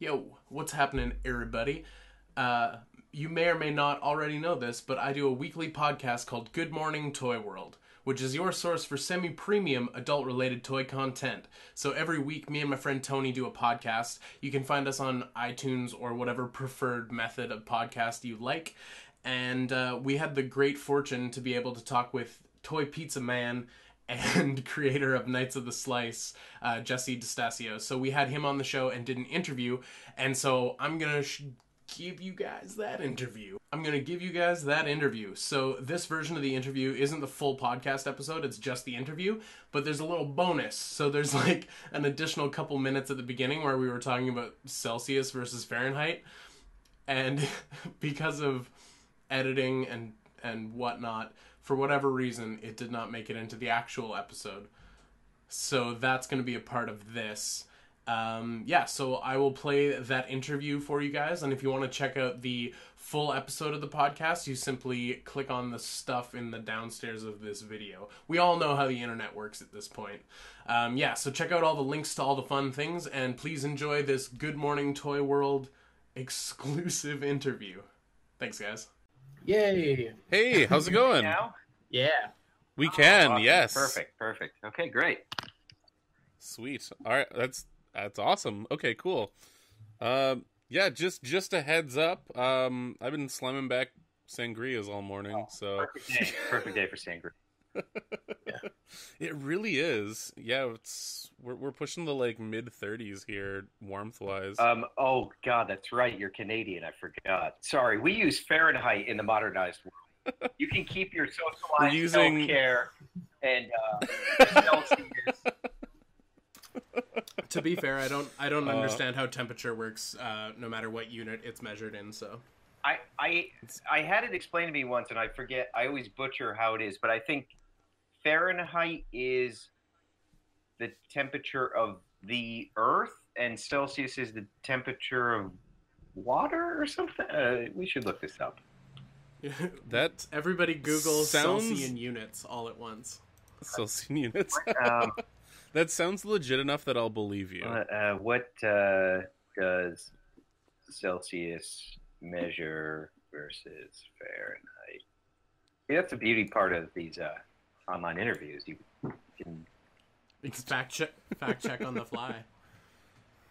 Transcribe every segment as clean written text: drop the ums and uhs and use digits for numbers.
Yo, what's happening, everybody? You may or may not already know this, but I do a weekly podcast called Good Morning Toy World, which is your source for semi-premium adult-related toy content. So every week, me and my friend Tony do a podcast. You can find us on iTunes or whatever preferred method of podcast you like. And we had the great fortune to be able to talk with Toy Pizza Man and creator of Knights of the Slice, Jesse DeStasio. So we had him on the show and did an interview, and so I'm gonna give you guys that interview. So this version of the interview isn't the full podcast episode, it's just the interview, but there's a little bonus. So there's like an additional couple minutes at the beginning where we were talking about Celsius versus Fahrenheit, and because of editing and whatnot, for whatever reason, it did not make it into the actual episode. So that's going to be a part of this. So I will play that interview for you guys. And if you want to check out the full episode of the podcast, you simply click on the stuff in the downstairs of this video. We all know how the internet works at this point. So check out all the links to all the fun things. And please enjoy this Good Morning Toy World exclusive interview. Thanks, guys. Yay! Hey, how's it going? Now? Yeah. We can, awesome. yes. Perfect. Okay, great. Sweet. All right, that's awesome. Okay, cool. Just a heads up. I've been slamming back sangrias all morning, so Perfect day for sangria. Yeah. It really is. Yeah, we're pushing the like mid-30s here, warmth-wise. Oh God, that's right. You're Canadian. I forgot. Sorry, we use Fahrenheit in the modernized world. You can keep your socialized self-care and Celsius. To be fair, I don't understand how temperature works, no matter what unit it's measured in. So, I had it explained to me once, and I forget. I always butcher how it is, but I think Fahrenheit is the temperature of the Earth, and Celsius is the temperature of water, or something. We should look this up. That everybody Google Celsian units all at once. Celsian units. That sounds legit enough that I'll believe you. What does Celsius measure versus Fahrenheit? Yeah, that's the beauty part of these online interviews. You can fact check on the fly.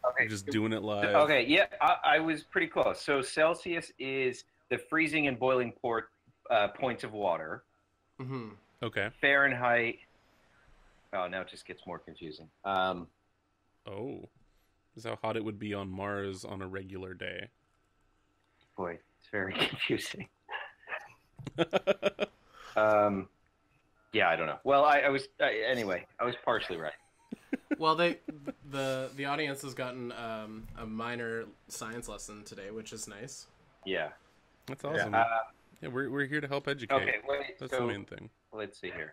Okay, just doing it live. Okay, yeah, I was pretty close. So Celsius is the freezing and boiling points of water. Mm-hmm. Okay. Fahrenheit. Oh, now it just gets more confusing. This is how hot it would be on Mars on a regular day. Boy, it's very confusing. Yeah, I don't know. Well, I was partially right. Well, the audience has gotten a minor science lesson today, which is nice. Yeah, that's awesome. Yeah, we're here to help educate. Okay, that's the main thing. Let's see here.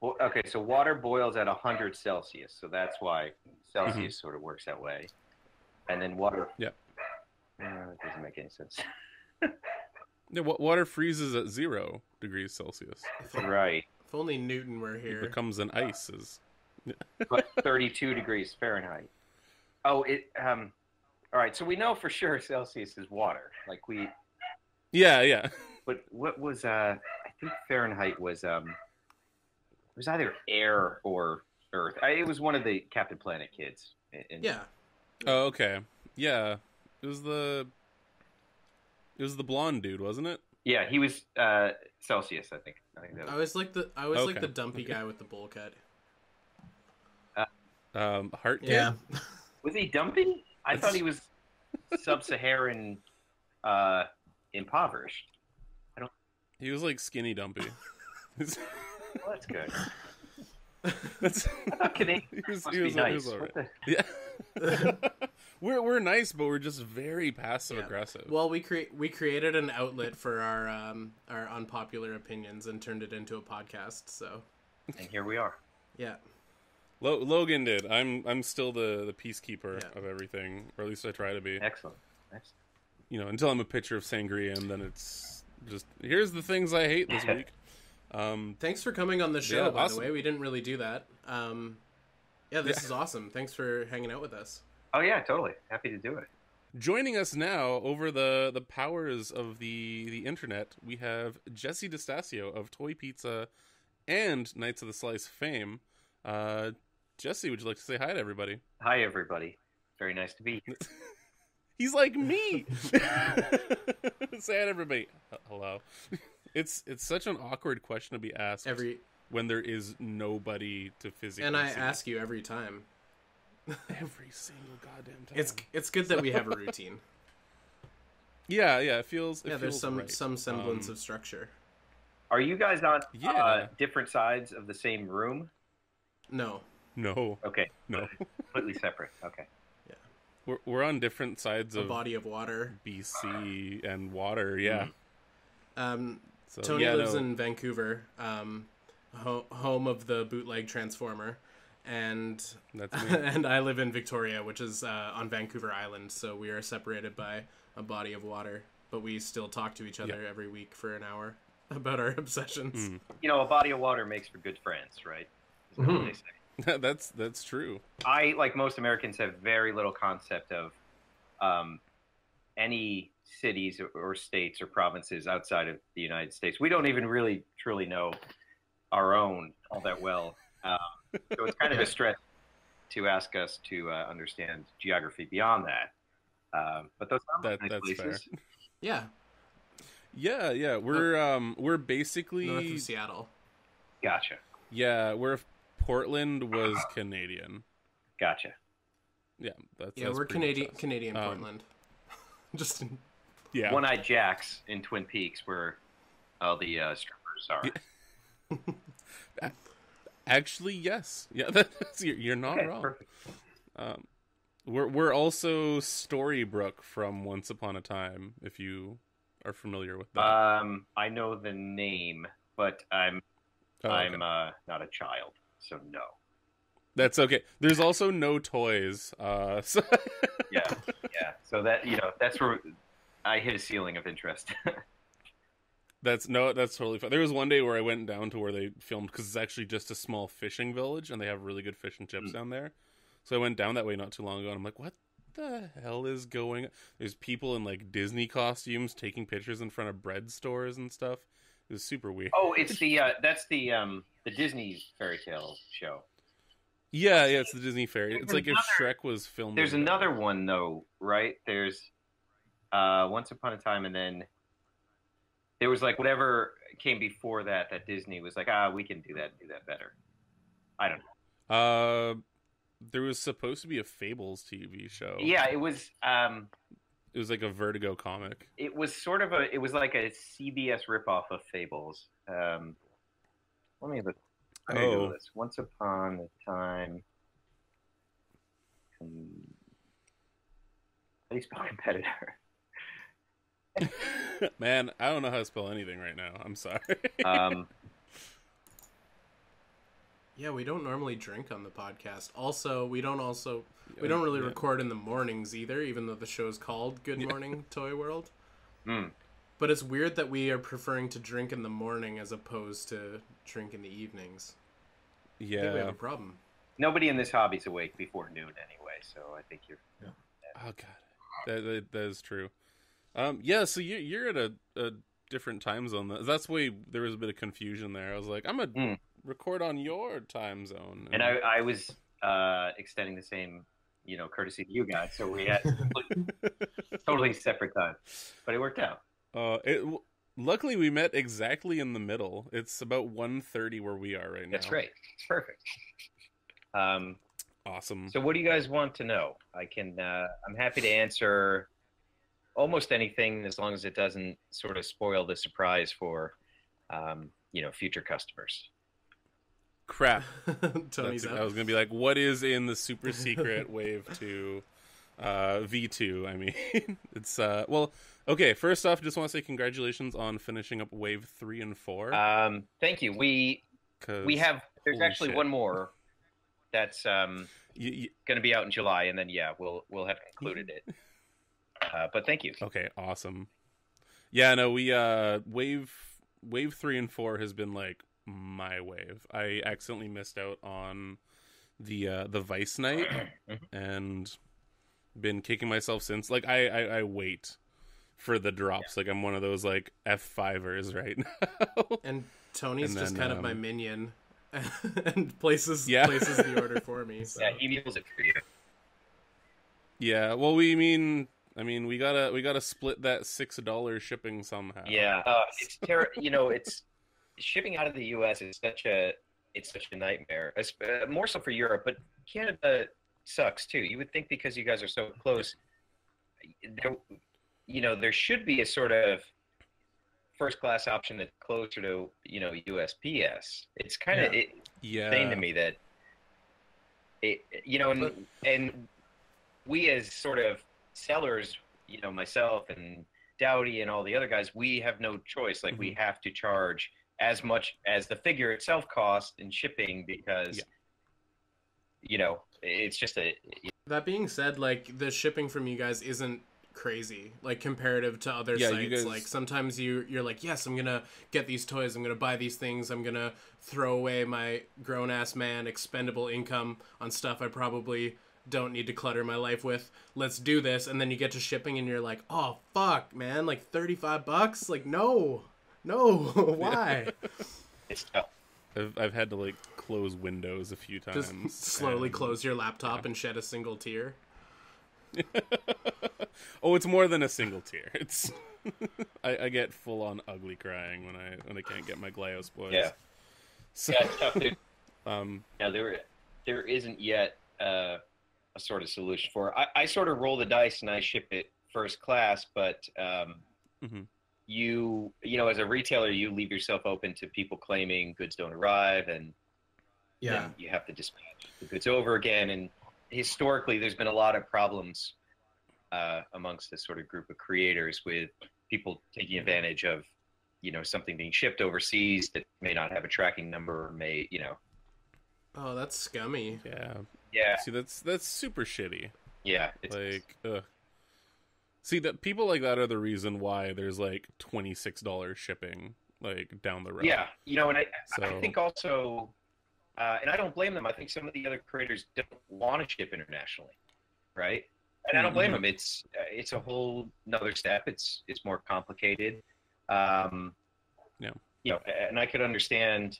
Well, okay, so water boils at 100 Celsius, so that's why Celsius sort of works that way. And then water. Yep. It doesn't make any sense. Yeah, water freezes at 0 degrees Celsius. Right. If only Newton were here. It becomes an ice. But 32 degrees Fahrenheit. Oh, all right, so we know for sure Celsius is water. Like we. Yeah. But what was I think Fahrenheit was it was either air or earth. It was one of the Captain Planet kids. Yeah. Oh, okay. Yeah, it was the blonde dude, wasn't it? Yeah, he was Celsius, I think. I was like the dumpy guy with the bowl cut. Heart kid? Yeah. Was he dumpy? I thought he was sub-Saharan impoverished. He was like skinny dumpy. Well, that's good. I thought Canadians must be nice. Right. Yeah. We're nice, but we're just very passive aggressive. Well, we created an outlet for our unpopular opinions and turned it into a podcast. So, and here we are. Yeah. Logan did. I'm still the peacekeeper of everything, or at least I try to be. Excellent. You know, until I'm a pitcher of sangria, and then it's just here's the things I hate this week. Thanks for coming on the show, by awesome. the way. We didn't really do that. This is awesome. Thanks for hanging out with us. Oh yeah, totally. Happy to do it. Joining us now over the powers of the internet, we have Jesse DeStasio of Toy Pizza and Knights of the Slice fame. Jesse, would you like to say hi to everybody? Hi, everybody. Very nice to be here. He's like me. Say hi to everybody. Hello. It's such an awkward question to be asked when there is nobody to physically And I see. ask you every time. Every single goddamn time. It's good that we have a routine. Yeah, it feels. There's right. some semblance of structure. Are you guys on Yeah. different sides of the same room? No. No. Okay. No. Completely separate. Okay. We're on different sides A of body of water. BC and water. Yeah. So, Tony lives in Vancouver, home of the bootleg Transformer, and That's me. and I live in Victoria, which is on Vancouver Island. So we are separated by a body of water, but we still talk to each other every week for an hour about our obsessions. You know, a body of water makes for good friends, right? Is that what they say? That's true. I, like most Americans, have very little concept of any cities or states or provinces outside of the United States. We don't even really truly know our own all that well. So it's kind of a stretch to ask us to understand geography beyond that. But those are nice That's places. fair. Yeah, We're basically north of Seattle. Gotcha. Yeah, where Portland was Canadian. Gotcha. Yeah, that's We're pretty much us. Canadian Portland. Just Yeah. One-Eyed Jacks in Twin Peaks, where all the strippers are. Actually, yes. Yeah, you're not Okay, wrong. perfect. We're also Storybrooke from Once Upon a Time, if you are familiar with that. I know the name, but I'm not a child, so no. That's okay. There's also no toys. So Yeah. So that that's where I hit a ceiling of interest. that's totally fine. There was one day where I went down to where they filmed, because it's actually just a small fishing village, and they have really good fish and chips down there. So I went down that way not too long ago, and I'm like, what the hell is going on? There's people in like Disney costumes taking pictures in front of bread stores and stuff. It was super weird. Oh, it's that's the Disney fairy tale show. Yeah, it's the Disney fairy. It's like if Shrek was filmed. There's another one though, right? There's Once Upon a Time, and then there was like whatever came before that Disney was like, we can do that better. I don't know. There was supposed to be a Fables TV show. Yeah, it was. It was like a Vertigo comic. It was sort of it was like a CBS ripoff of Fables. Let me look. Go this. Once Upon a Time. How do you spell competitor? Man, I don't know how to spell anything right now. I'm sorry. Yeah, we don't normally drink on the podcast. Also, we don't really record in the mornings either, even though the show's called Good Morning Toy World. But it's weird that we are preferring to drink in the morning as opposed to drink in the evenings. Yeah. I think we have a problem. Nobody in this hobby's awake before noon anyway, so I think you're. Yeah. Oh god, that is true. So you're at a different time zone. That's why there was a bit of confusion there. I was like, I'm gonna record on your time zone, and I was extending the same, courtesy to you guys, so we had totally separate time, but it worked out. Luckily, we met exactly in the middle. It's about 1:30 where we are right now. That's great. It's perfect. Awesome. So, what do you guys want to know? I'm happy to answer almost anything as long as it doesn't sort of spoil the surprise for, future customers. Crap. Tony's I was gonna be like, what is in the super secret Wave 2 V2? I mean, it's okay. First off, just want to say congratulations on finishing up Wave 3 and 4. Thank you. We have. There's actually one more that's going to be out in July, and then we'll have concluded it. But thank you. Okay, awesome. Yeah, no, we Wave 3 and 4 has been like my wave. I accidentally missed out on the Vice Night, and been kicking myself since. Like I wait for the drops. Like I'm one of those like F5ers right now. And Tony's And just then, kind of my minion, and places the order for me. So. Yeah, he mules it for you. Yeah, well, I mean, we gotta split that $6 shipping somehow. Yeah, it's it's shipping out of the U.S. is such a nightmare. More so for Europe, but Canada sucks too. You would think because you guys are so close, there should be a sort of first class option that's closer to USPS. It's kind of insane to me that and we as sort of sellers, myself and Dowdy and all the other guys, we have no choice. Like we have to charge as much as the figure itself costs in shipping because it's just That being said, like the shipping from you guys isn't crazy, like comparative to other sites. You guys... Like sometimes you're like, yes, I'm gonna get these toys, I'm gonna buy these things, I'm gonna throw away my grown-ass man expendable income on stuff I probably don't need to clutter my life with. Let's do this. And then you get to shipping and you're like, oh fuck, man, like $35? Like no why? It's tough. I've had to like close Windows a few times. Just slowly close your laptop and shed a single tear. Oh, it's more than a single tear. It's I get full on ugly crying when I can't get my Glyos boys. Yeah. So, yeah, it's tough, dude. There isn't yet a sort of solution for it. I sort of roll the dice and I ship it first class, but you as a retailer, you leave yourself open to people claiming goods don't arrive, and then you have to dispatch the goods over again. And historically, there's been a lot of problems amongst this sort of group of creators with people taking advantage of, something being shipped overseas that may not have a tracking number, or may. Oh, that's scummy. Yeah. Yeah. See, that's super shitty. Yeah. Like, see, that people like that are the reason why there's like $26 shipping like down the road. Yeah, and I think also, and I don't blame them. I think some of the other creators don't want to ship internationally, right? And I don't blame them. It's a whole another step. It's more complicated. And I could understand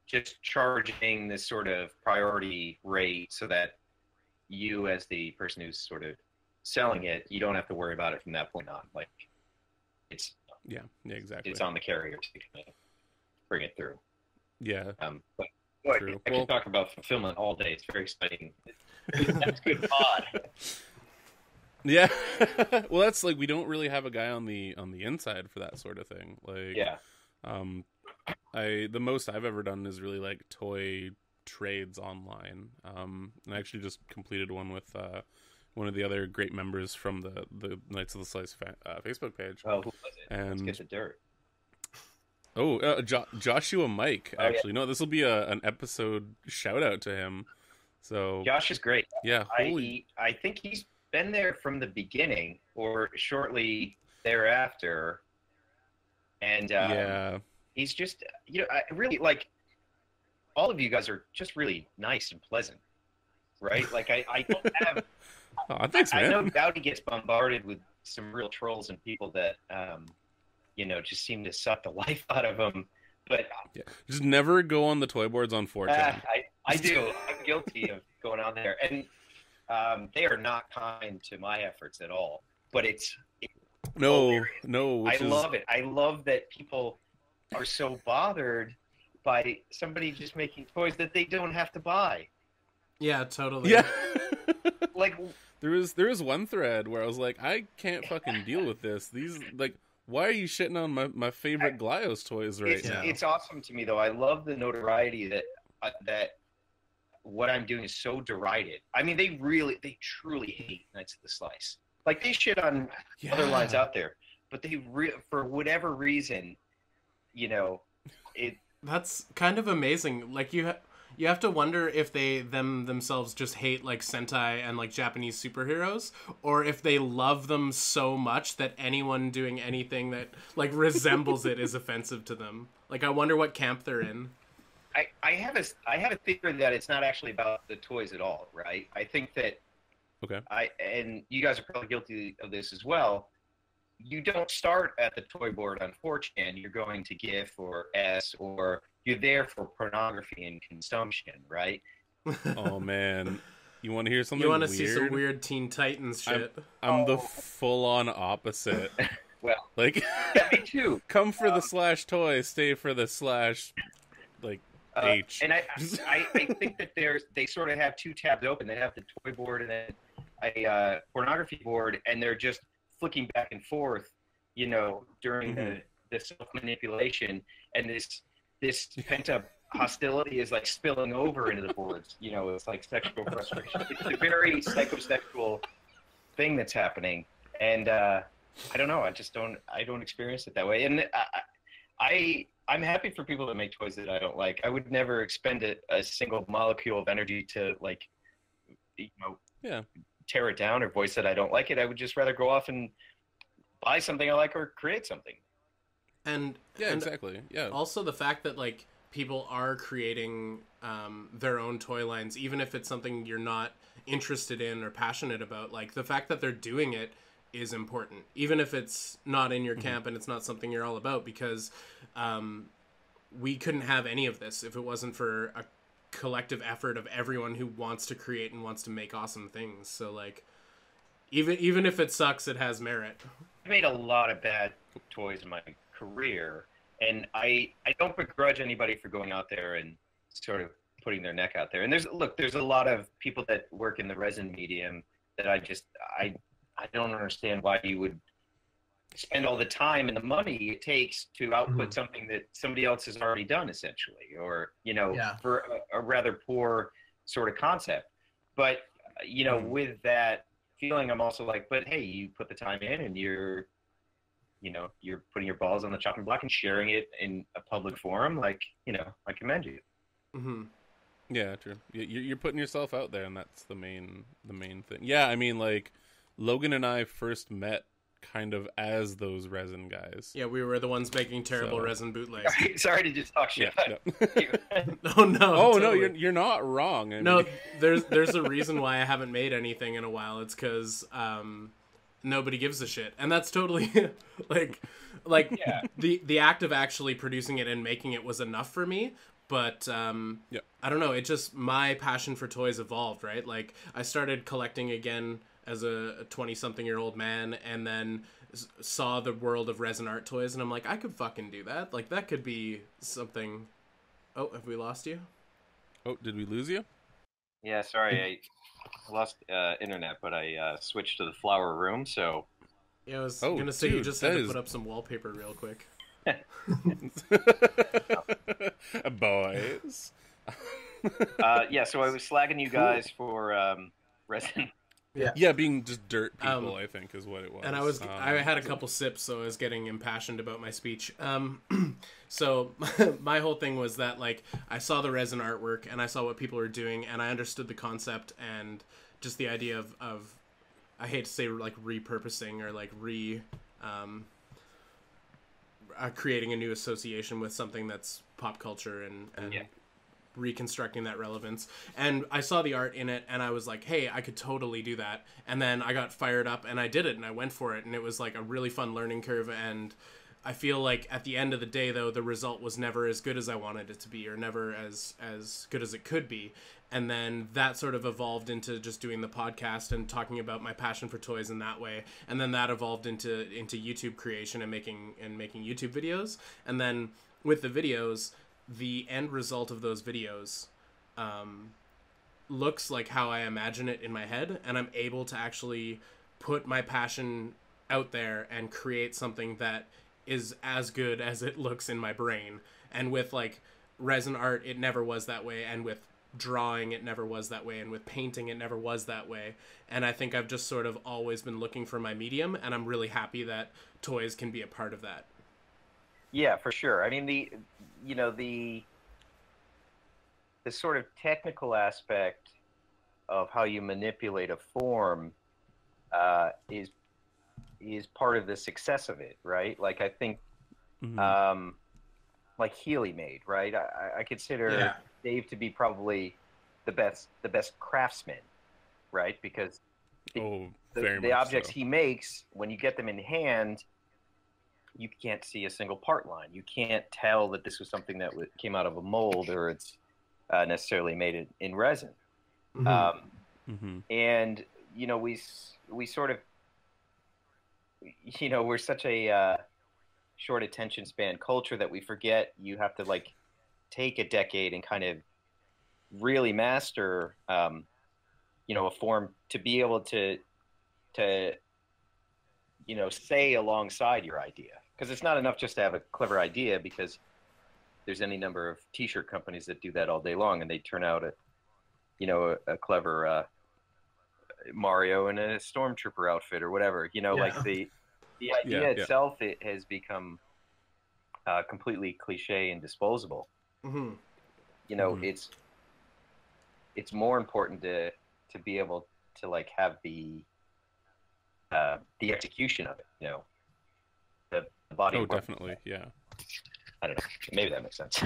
just charging this sort of priority rate so that you, as the person who's sort of selling it, you don't have to worry about it from that point on. Like, it's exactly. It's on the carrier to bring it through. Yeah. But I can talk about fulfillment all day. It's very exciting. That's good pod. Yeah. Well, that's like, we don't really have a guy on the inside for that sort of thing. Like, the most I've ever done is really like toy trades online. And I actually just completed one with one of the other great members from the Knights of the Slice Facebook page. Oh, who was it? And Let's get the dirt. Oh, Joshua Mike, actually. No, this will be an episode shout out to him. So Josh is great. Yeah, I think he's been there from the beginning or shortly thereafter. And he's just, I really like, all of you guys are just really nice and pleasant, right? Like I don't have. Oh, thanks, man. I know Dowdy gets bombarded with some real trolls and people that, just seem to suck the life out of him. But just never go on the toy boards on 4chan. I do. I'm guilty of going on there, and they are not kind to my efforts at all. But it's no. I love it. I love that people are so bothered by somebody just making toys that they don't have to buy. Yeah, totally. Yeah. Like there was one thread where I was like, I can't fucking deal with this. These, like, why are you shitting on my favorite Glyos toys right now? It's awesome to me though. I love the notoriety that what I'm doing is so derided. I mean, they truly hate Knights of the Slice. Like, they shit on other lines out there, but they for whatever reason, That's kind of amazing. Like, you have to wonder if they themselves just hate like Sentai and like Japanese superheroes, or if they love them so much that anyone doing anything that like resembles it is offensive to them. Like, I wonder what camp they're in. I have a theory that it's not actually about the toys at all, right? I think that Okay. And you guys are probably guilty of this as well. You don't start at the toy board on 4chan. You're going to GIF or S, or you're there for pornography and consumption, right? Oh man, you want to hear something? You want to weird? see some weird Teen Titans shit? I'm the full-on opposite. Well, Like, yeah, me too. come for the slash toy, stay for the slash like H. And I think that they sort of have two tabs open. They have the toy board and then a pornography board, and they're just flicking back and forth, you know, during the self manipulation, and this pent up hostility is like spilling over into the boards. You know, it's like sexual frustration. It's a very psychosexual thing that's happening, and I don't know. I don't experience it that way, and I'm happy for people that make toys that I don't like. I would never expend a single molecule of energy to, like, you know, tear it down or voice that I don't like it. I would just rather go off and buy something I like or create something. And exactly. Yeah. Also the fact that, like, people are creating their own toy lines, even if it's something you're not interested in or passionate about. Like, the fact that they're doing it is important, even if it's not in your camp and it's not something you're all about, because we couldn't have any of this if it wasn't for a collective effort of everyone who wants to create and wants to make awesome things. So, like, even if it sucks, it has merit. I made a lot of bad toys in my career, and I don't begrudge anybody for going out there and sort of putting their neck out there. And there's a lot of people that work in the resin medium that I don't understand why you would spend all the time and the money it takes to output something that somebody else has already done, essentially, or, you know, for a rather poor sort of concept. But, you know, with that feeling, I'm also like, but hey, you put the time in and you're putting your balls on the chopping block and sharing it in a public forum. Like, you know, I commend you. Mm-hmm. Yeah, true. You're putting yourself out there, and that's the main thing. Yeah, I mean, like, Logan and I first met kind of as those resin guys. Yeah, we were the ones making terrible resin bootlegs. Sorry to just talk shit. Oh no! Oh totally. no, you're not wrong. I No, mean... there's a reason why I haven't made anything in a while. It's because nobody gives a shit, and that's totally like the act of actually producing it and making it was enough for me. But I don't know. It just, my passion for toys evolved, right? Like, I started collecting again as a 20-something-year-old man, and then saw the world of Resin Art toys, and I'm like, I could fucking do that. Like, that could be something. Oh, have we lost you? Oh, did we lose you? Yeah, sorry, I lost internet, but I switched to the flower room, so... Yeah, I was gonna say, you just had to put up some wallpaper real quick. Boys. Yeah, so I was slagging you guys for resin. Yeah, being just dirt people, I think, is what it was. And I had a couple sips, so I was getting impassioned about my speech. So my whole thing was that, like, I saw the resin artwork and I saw what people were doing, and I understood the concept and just the idea of I hate to say, like, repurposing or like creating a new association with something that's pop culture and reconstructing that relevance. And I saw the art in it and I was like, hey, I could totally do that. And then I got fired up and I did it and I went for it, and it was like a really fun learning curve. And I feel like at the end of the day, though, the result was never as good as I wanted it to be, or never as good as it could be. And then that sort of evolved into just doing the podcast and talking about my passion for toys in that way. And then that evolved into YouTube creation and making YouTube videos. And then with the videos, the end result of those videos looks like how I imagine it in my head, and I'm able to actually put my passion out there and create something that is as good as it looks in my brain. And with, like, resin art, it never was that way, and with drawing, it never was that way, and with painting, it never was that way. And I think I've just sort of always been looking for my medium, and I'm really happy that toys can be a part of that. Yeah, for sure. I mean, the sort of technical aspect of how you manipulate a form is part of the success of it, right? Like, I think, like Healy made, right? I consider Dave to be probably the best craftsman, right? Because very the much objects so. he makes, when you get them in hand, you can't see a single part line. You can't tell that this was something that came out of a mold or it's necessarily made in resin. And we sort of, we're such a short attention span culture that we forget you have to like take a decade and kind of really master a form to be able to say alongside your idea, because it's not enough just to have a clever idea, because there's any number of t-shirt companies that do that all day long and they turn out a clever Mario in a stormtrooper outfit or whatever, like the idea itself, it has become completely cliche and disposable. It's more important to be able to like have the execution of it, the body. Oh, definitely, yeah. I don't know. Maybe that makes sense.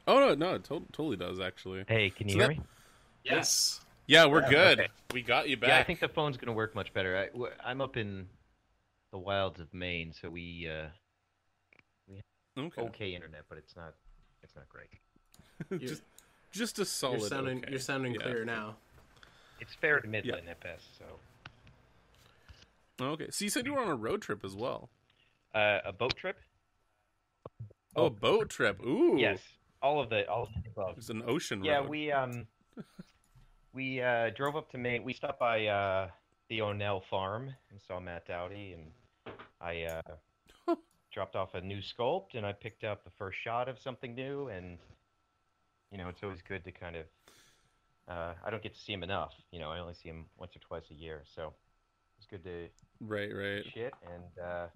Oh no, it totally does actually. Hey, can you hear me? Yes. Yeah, we're good. Okay. We got you back. Yeah, I think the phone's gonna work much better. I'm up in the wilds of Maine, so we have okay internet, but it's not great. just a solid. You're sounding clear now. It's fair to Midland at best. So. Okay, so you said you were on a road trip as well. A boat trip. Oh, a boat trip. Ooh. Yes, all of the above. It's an ocean Yeah, road. we drove up to Maine. We stopped by the O'Neill farm and saw Matt Dowdy, and I dropped off a new sculpt, and I picked up the first shot of something new, and it's always good to kind of. I don't get to see him enough. I only see him once or twice a year, so it's good to right shit, and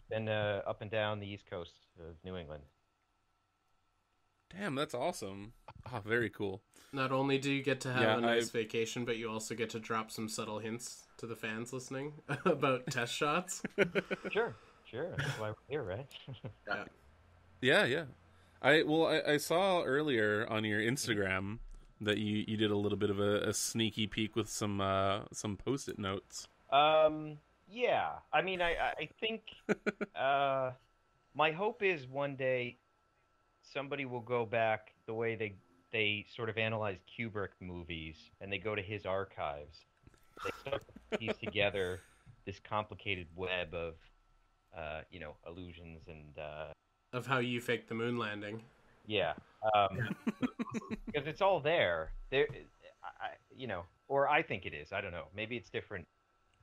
then up and down the east coast of New England. Damn, that's awesome. Oh, very cool. Not only do you get to have a nice vacation, but you also get to drop some subtle hints to the fans listening about test shots. Sure. That's why we're here, right? Yeah. I saw earlier on your Instagram that you did a little bit of a sneaky peek with some Postit Notes. Yeah. I mean, I think my hope is one day somebody will go back the way they sort of analyze Kubrick movies, and they go to his archives. They start to piece together this complicated web of, illusions and of how you faked the moon landing. Yeah, because it's all there. Or I think it is. I don't know. Maybe it's different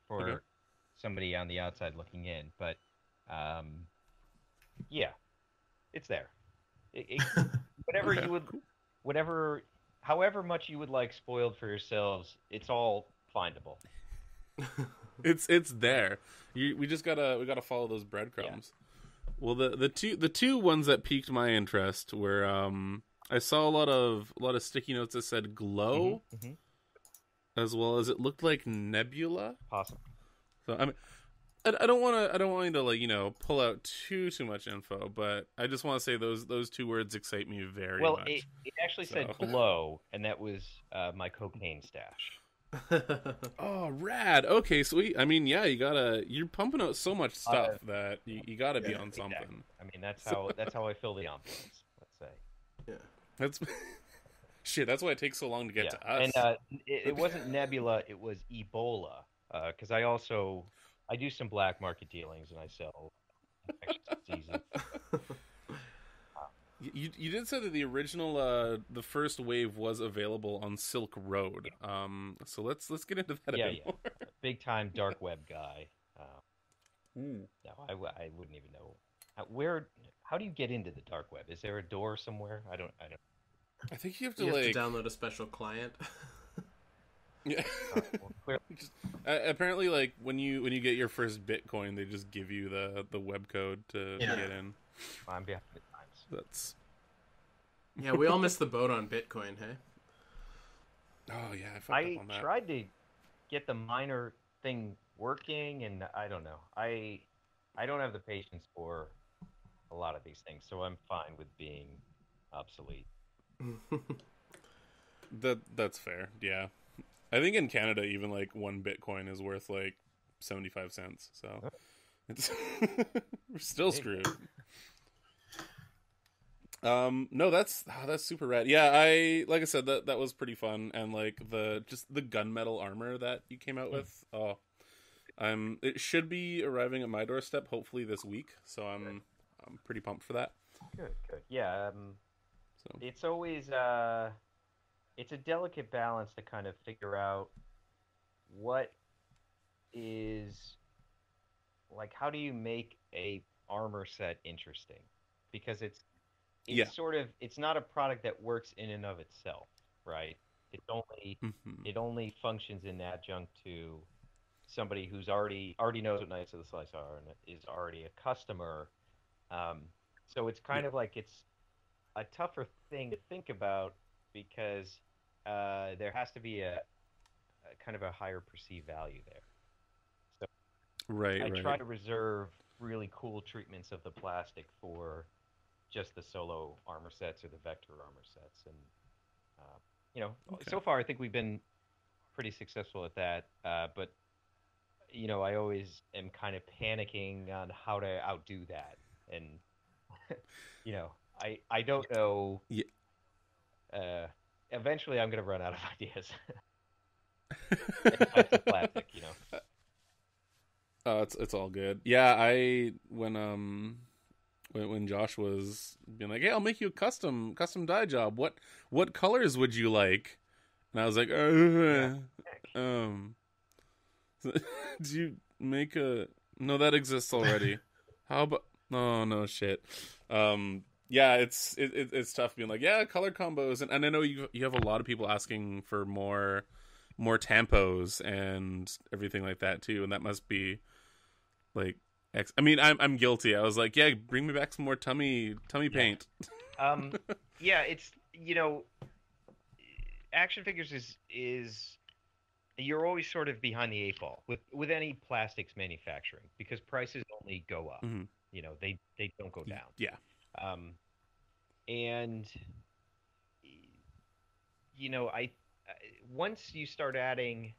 for somebody on the outside looking in, but yeah, it's there. However much you would like spoiled for yourselves, it's all findable. It's there. We just gotta follow those breadcrumbs. Yeah. Well, the two ones that piqued my interest were I saw a lot of sticky notes that said glow, as well as it looked like nebula. Awesome. So I mean, I don't want you to pull out too much info, but I just want to say those two words excite me very much. Well, it actually said glow, and that was my cocaine stash. Oh, rad. Okay, sweet. I mean, yeah, you're pumping out so much stuff that you gotta be on something. Exactly. I mean, that's how I fill the envelopes, let's say. Yeah. That's shit, that's why it takes so long to get to us. And it wasn't nebula, it was Ebola. Because I do some black market dealings, and I sell infectious diseases. You did say that the original, the first wave was available on Silk Road. So let's get into that a bit more. Big time dark web guy. No, I wouldn't even know how do you get into the dark web? Is there a door somewhere? I don't. I think you have to download a special client. Yeah. Apparently, like when you get your first Bitcoin, they just give you the web code to get in. I'm behind the times. That's. Yeah, we all missed the boat on Bitcoin, hey? Oh yeah, I fucked up on that. I tried to get the miner thing working, and I don't know. I don't have the patience for a lot of these things, so I'm fine with being obsolete. That's fair. Yeah. I think in Canada, even like 1 Bitcoin is worth like 75 cents. So it's we're still screwed. No, that's super rad. Yeah, like I said, that was pretty fun, and like the gunmetal armor that you came out with. Oh, it should be arriving at my doorstep hopefully this week. So I'm pretty pumped for that. Good. Yeah. So It's always it's a delicate balance to kind of figure out what is like, how do you make a armor set interesting? Because it's sort of, it's not a product that works in and of itself, right? It only functions in adjunct to somebody who's already knows what Knights of the Slice are and is already a customer. So it's kind of like, it's a tougher thing to think about because there has to be a kind of a higher perceived value there. So I try to reserve really cool treatments of the plastic for just the solo armor sets or the vector armor sets, and so far I think we've been pretty successful at that. But I always am kind of panicking on how to outdo that, and I don't know. Yeah. Eventually, I'm going to run out of ideas. It's the plastic, It's all good. Yeah, when Josh was being like, "Hey, I'll make you a custom dye job. What colors would you like?" And I was like, "Do you make a? No, that exists already. How about? Oh no, shit. Yeah, it's tough being like, yeah, color combos, and I know you have a lot of people asking for more tampos and everything like that too, and that must be like." I mean, I'm guilty. I was like, yeah, bring me back some more tummy paint. Yeah, it's action figures is you're always sort of behind the 8 ball with any plastics manufacturing because prices only go up. Mm-hmm. They don't go down. Yeah. And I once you start adding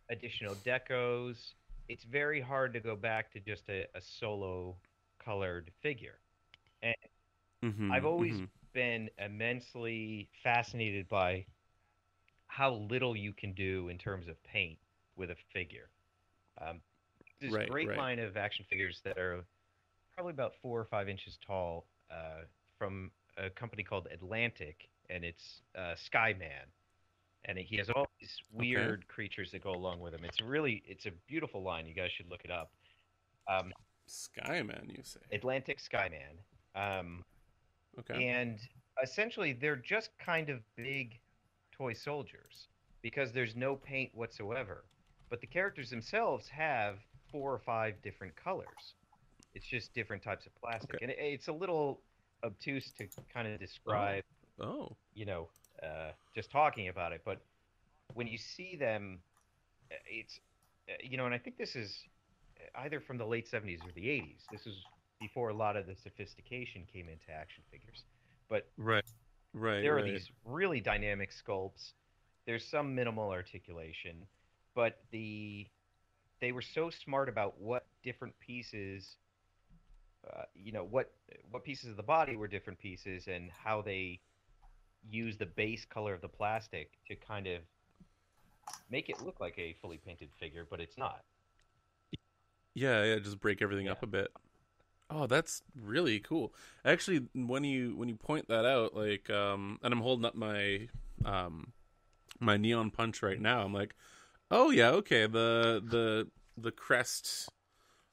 additional decos, it's very hard to go back to just a solo colored figure. And I've always been immensely fascinated by how little you can do in terms of paint with a figure. There's a great line of action figures that are probably about 4 or 5 inches tall from a company called Atlantic, and it's Skyman. And he has all these weird creatures that go along with him. It's a beautiful line. You guys should look it up. Skyman, you say? Atlantic Skyman. Okay. And essentially, they're just kind of big toy soldiers because there's no paint whatsoever. But the characters themselves have 4 or 5 different colors. It's just different types of plastic. Okay. And it's a little obtuse to kind of describe, just talking about it. But when you see them, it's, and I think this is either from the late 70s or the 80s. This is before a lot of the sophistication came into action figures. But there are these really dynamic sculpts. There's some minimal articulation, but they were so smart about what different pieces, what pieces of the body were different pieces and how they use the base color of the plastic to kind of make it look like a fully painted figure, but it's not. Yeah, just break everything up a bit. Oh, that's really cool. Actually, when you point that out, like, and I'm holding up my my Neon Punch right now, I'm like, oh yeah, okay, the crest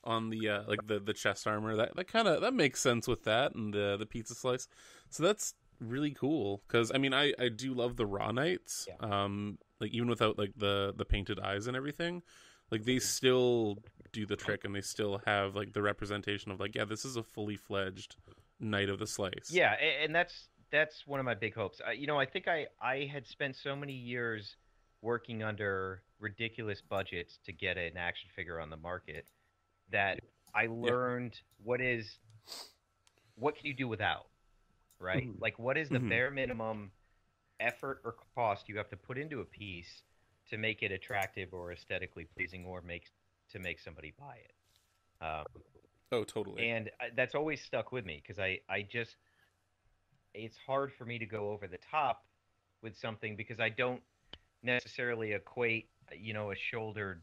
on the like the chest armor, that makes sense with that, and the pizza slice. So that's really cool because I mean I do love the Raw Knights. Like even without like the painted eyes and everything, like they still do the trick and they still have like the representation of like, yeah, this is a fully fledged Knight of the Slice. Yeah, and that's one of my big hopes. I think I had spent so many years working under ridiculous budgets to get an action figure on the market that I learned what can you do without, right? Like what is the bare minimum effort or cost you have to put into a piece to make it attractive or aesthetically pleasing or to make somebody buy it. Oh, totally. And that's always stuck with me because I just, it's hard for me to go over the top with something because I don't necessarily equate, a shouldered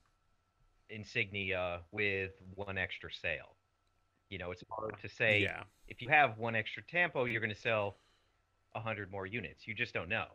insignia with one extra sale. It's hard to say, Yeah. if you have one extra tampo, you're going to sell 100 more units. You just don't know.